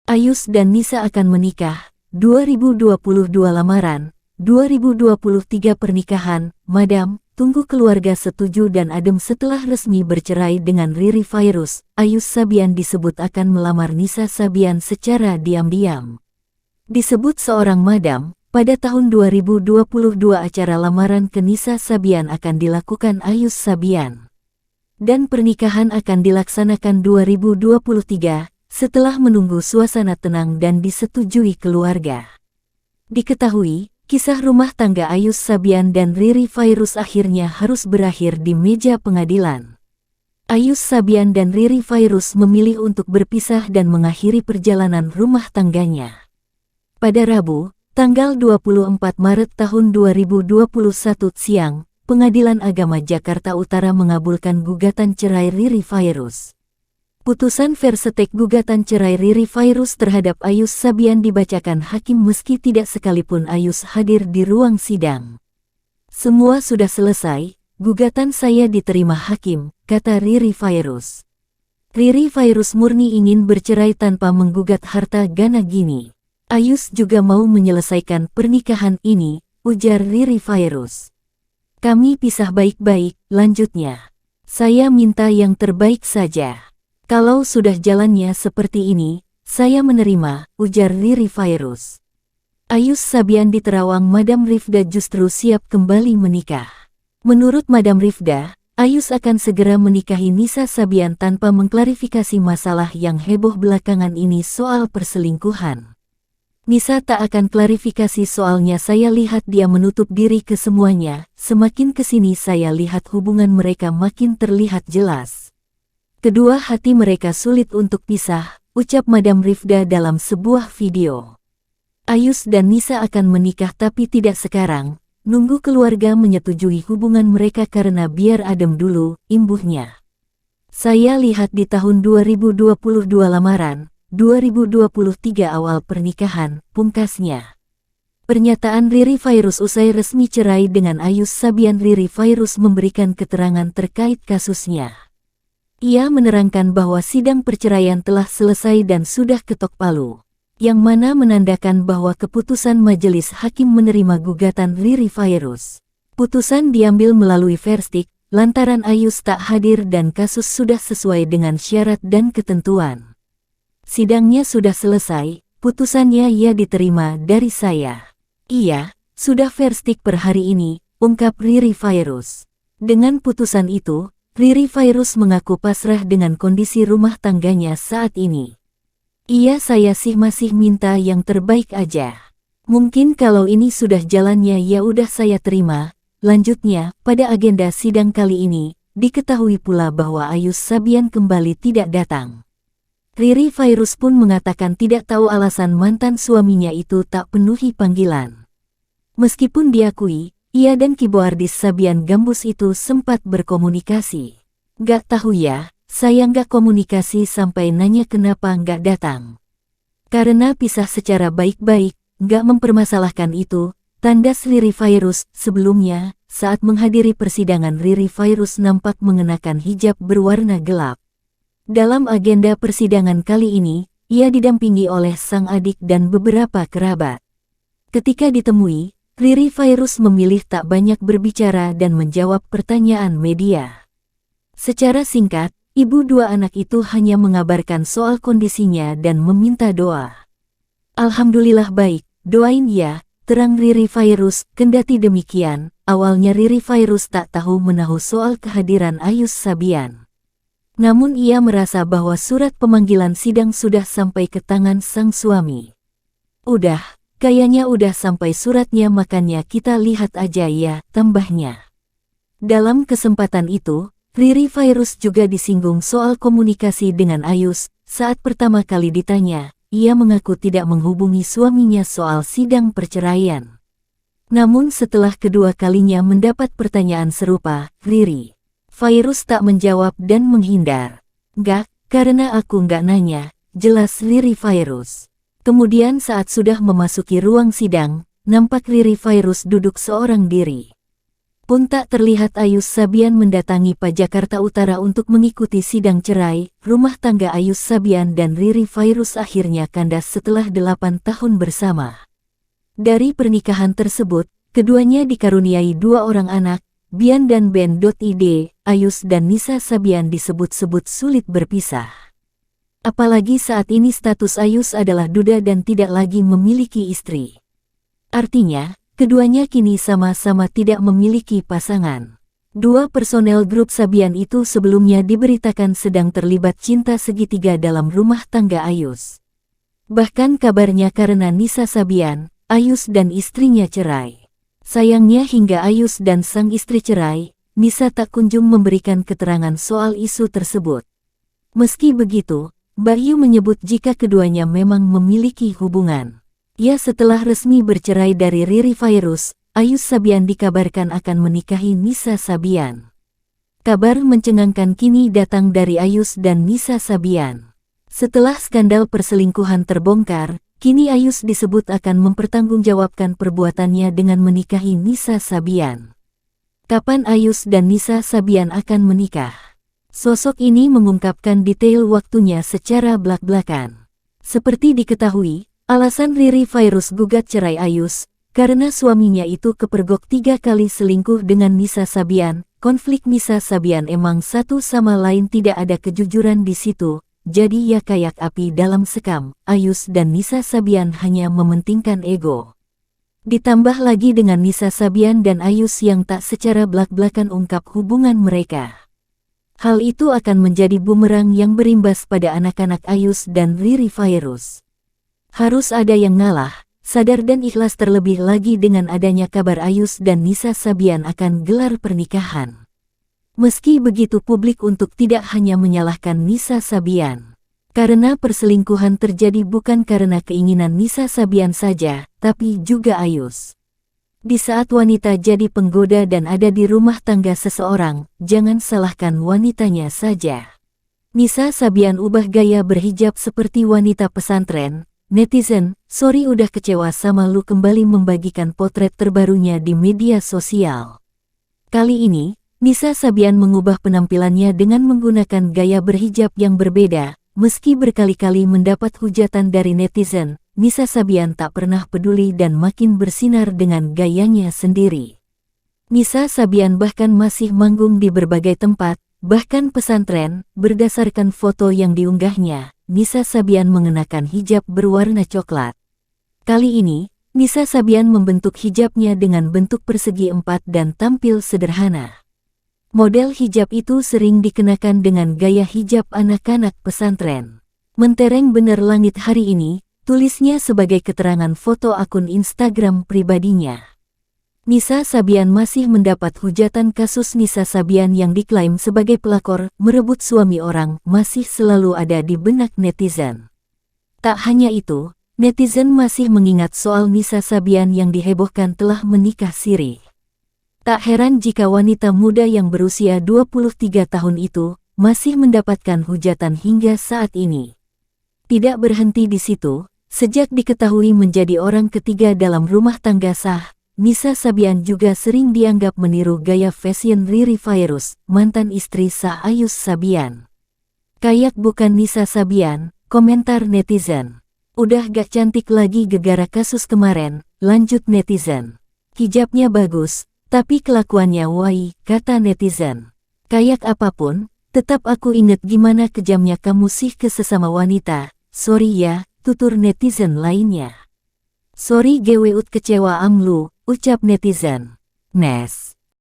Ayus dan Nisa akan menikah, 2022 lamaran, 2023 pernikahan, Madam, tunggu keluarga setuju dan adem setelah resmi bercerai dengan Riri Fairuz. Ayus Sabian disebut akan melamar Nisa Sabian secara diam-diam. Disebut seorang madam, pada tahun 2022 acara lamaran ke Nisa Sabian akan dilakukan Ayus Sabian. Dan pernikahan akan dilaksanakan 2023, setelah menunggu suasana tenang dan disetujui keluarga. Diketahui, kisah rumah tangga Ayus Sabian dan Riri Fairuz akhirnya harus berakhir di meja pengadilan. Ayus Sabian dan Riri Fairuz memilih untuk berpisah dan mengakhiri perjalanan rumah tangganya. Pada Rabu, tanggal 24 Maret tahun 2021 siang, Pengadilan Agama Jakarta Utara mengabulkan gugatan cerai Riri Fairuz. Putusan versetek gugatan cerai Riri Fairuz terhadap Ayus Sabian dibacakan hakim meski tidak sekalipun Ayus hadir di ruang sidang. Semua sudah selesai, gugatan saya diterima hakim, kata Riri Fairuz. Riri Fairuz murni ingin bercerai tanpa menggugat harta Gana Gini. Ayus juga mau menyelesaikan pernikahan ini, ujar Riri Fairuz. Kami pisah baik-baik, lanjutnya. Saya minta yang terbaik saja. Kalau sudah jalannya seperti ini, saya menerima, ujar Riri Fairuz. Ayus Sabian di Terawang Madam Rifda justru siap kembali menikah. Menurut Madam Rifda, Ayus akan segera menikahi Nisa Sabian tanpa mengklarifikasi masalah yang heboh belakangan ini soal perselingkuhan. Nisa tak akan klarifikasi soalnya, saya lihat dia menutup diri ke semuanya, semakin kesini saya lihat hubungan mereka makin terlihat jelas. Kedua hati mereka sulit untuk pisah, ucap Madam Rifda dalam sebuah video. Ayus dan Nisa akan menikah tapi tidak sekarang, nunggu keluarga menyetujui hubungan mereka karena biar adem dulu, imbuhnya. Saya lihat di tahun 2022 lamaran, 2023 awal pernikahan, pungkasnya. Pernyataan Riri Fairuz usai resmi cerai dengan Ayus Sabian. Riri Fairuz memberikan keterangan terkait kasusnya. Ia menerangkan bahwa sidang perceraian telah selesai dan sudah ketok palu, yang mana menandakan bahwa keputusan majelis hakim menerima gugatan Riri Fairuz. Putusan diambil melalui verstik, lantaran Ayus tak hadir dan kasus sudah sesuai dengan syarat dan ketentuan. Sidangnya sudah selesai, putusannya ia diterima dari saya. Iya, sudah verstik per hari ini, ungkap Riri Fairuz. Dengan putusan itu, Riri Fairuz mengaku pasrah dengan kondisi rumah tangganya saat ini. Iya, saya sih masih minta yang terbaik aja. Mungkin kalau ini sudah jalannya ya udah saya terima. Lanjutnya, pada agenda sidang kali ini, diketahui pula bahwa Ayus Sabian kembali tidak datang. Riri Fairuz pun mengatakan tidak tahu alasan mantan suaminya itu tak penuhi panggilan. Meskipun diakui, ia dan keyboardis Sabian Gambus itu sempat berkomunikasi. Gak tahu ya, saya gak komunikasi sampai nanya kenapa gak datang. Karena pisah secara baik-baik, gak mempermasalahkan itu, tandas Riri Fairuz. Sebelumnya, saat menghadiri persidangan Riri Fairuz nampak mengenakan hijab berwarna gelap. Dalam agenda persidangan kali ini, ia didampingi oleh sang adik dan beberapa kerabat. Ketika ditemui, Riri Fairuz memilih tak banyak berbicara dan menjawab pertanyaan media. Secara singkat, ibu dua anak itu hanya mengabarkan soal kondisinya dan meminta doa. Alhamdulillah baik, doain ya, terang Riri Fairuz. Kendati demikian, awalnya Riri Fairuz tak tahu menahu soal kehadiran Ayus Sabian. Namun ia merasa bahwa surat pemanggilan sidang sudah sampai ke tangan sang suami. Udah, kayaknya udah sampai suratnya, makanya kita lihat aja ya, tambahnya. Dalam kesempatan itu, Riri Fairuz juga disinggung soal komunikasi dengan Ayus. Saat pertama kali ditanya, ia mengaku tidak menghubungi suaminya soal sidang perceraian. Namun setelah kedua kalinya mendapat pertanyaan serupa, Riri Fairuz tak menjawab dan menghindar. Gak, karena aku gak nanya, jelas Riri Fairuz. Kemudian saat sudah memasuki ruang sidang, nampak Riri Fairuz duduk seorang diri. pun tak terlihat Ayus Sabian mendatangi Jakarta Utara untuk mengikuti sidang cerai. Rumah tangga Ayus Sabian dan Riri Fairuz akhirnya kandas setelah 8 tahun bersama. Dari pernikahan tersebut, keduanya dikaruniai 2 orang anak, Bian dan Ben.id. Ayus dan Nisa Sabian disebut-sebut sulit berpisah. Apalagi saat ini status Ayus adalah duda dan tidak lagi memiliki istri. Artinya, keduanya kini sama-sama tidak memiliki pasangan. 2 personel grup Sabian itu sebelumnya diberitakan sedang terlibat cinta segitiga dalam rumah tangga Ayus. Bahkan kabarnya karena Nisa Sabian, Ayus dan istrinya cerai. Sayangnya hingga Ayus dan sang istri cerai, Nisa tak kunjung memberikan keterangan soal isu tersebut. Meski begitu, Bayu menyebut jika keduanya memang memiliki hubungan. Ya, setelah resmi bercerai dari Riri Fairuz, Ayus Sabian dikabarkan akan menikahi Nisa Sabian. Kabar mencengangkan kini datang dari Ayus dan Nisa Sabian. Setelah skandal perselingkuhan terbongkar, kini Ayus disebut akan mempertanggungjawabkan perbuatannya dengan menikahi Nisa Sabian. Kapan Ayus dan Nisa Sabian akan menikah? Sosok ini mengungkapkan detail waktunya secara blak-blakan. Seperti diketahui, alasan Riri Fairuz gugat cerai Ayus, karena suaminya itu kepergok 3 kali selingkuh dengan Nisa Sabian. Konflik Nisa Sabian emang satu sama lain tidak ada kejujuran di situ, jadi ya kayak api dalam sekam. Ayus dan Nisa Sabian hanya mementingkan ego. Ditambah lagi dengan Nisa Sabian dan Ayus yang tak secara blak-blakan ungkap hubungan mereka. Hal itu akan menjadi bumerang yang berimbas pada anak-anak Ayus dan Riri Fairuz. Harus ada yang ngalah, sadar dan ikhlas terlebih lagi dengan adanya kabar Ayus dan Nisa Sabian akan gelar pernikahan. Meski begitu publik untuk tidak hanya menyalahkan Nisa Sabian. Karena perselingkuhan terjadi bukan karena keinginan Nisa Sabian saja, tapi juga Ayus. Di saat wanita jadi penggoda dan ada di rumah tangga seseorang, jangan salahkan wanitanya saja. Nisa Sabian ubah gaya berhijab seperti wanita pesantren. Netizen, sorry udah kecewa sama lu, kembali membagikan potret terbarunya di media sosial. Kali ini, Nisa Sabian mengubah penampilannya dengan menggunakan gaya berhijab yang berbeda. Meski berkali-kali mendapat hujatan dari netizen, Nisa Sabian tak pernah peduli dan makin bersinar dengan gayanya sendiri. Nisa Sabian bahkan masih manggung di berbagai tempat, bahkan pesantren. Berdasarkan foto yang diunggahnya, Nisa Sabian mengenakan hijab berwarna coklat. Kali ini, Nisa Sabian membentuk hijabnya dengan bentuk persegi 4 dan tampil sederhana. Model hijab itu sering dikenakan dengan gaya hijab anak-anak pesantren. Mentereng bener langit hari ini, tulisnya sebagai keterangan foto akun Instagram pribadinya. Nisa Sabian masih mendapat hujatan. Kasus Nisa Sabian yang diklaim sebagai pelakor merebut suami orang masih selalu ada di benak netizen. Tak hanya itu, netizen masih mengingat soal Nisa Sabian yang dihebohkan telah menikah siri. Tak heran jika wanita muda yang berusia 23 tahun itu masih mendapatkan hujatan hingga saat ini. Tidak berhenti di situ, sejak diketahui menjadi orang ketiga dalam rumah tangga sah, Nisa Sabian juga sering dianggap meniru gaya fashion Riri Fairuz, mantan istri sah Ayus Sabian. Kayak bukan Nisa Sabian, komentar netizen. Udah gak cantik lagi gegara kasus kemarin, lanjut netizen. Hijabnya bagus, tapi kelakuannya wai, kata netizen. Kayak apapun, tetap aku inget gimana kejamnya kamu sih ke sesama wanita, sorry ya, tutur netizen lainnya. Sorry geweut kecewa amlu, ucap netizen. Nes.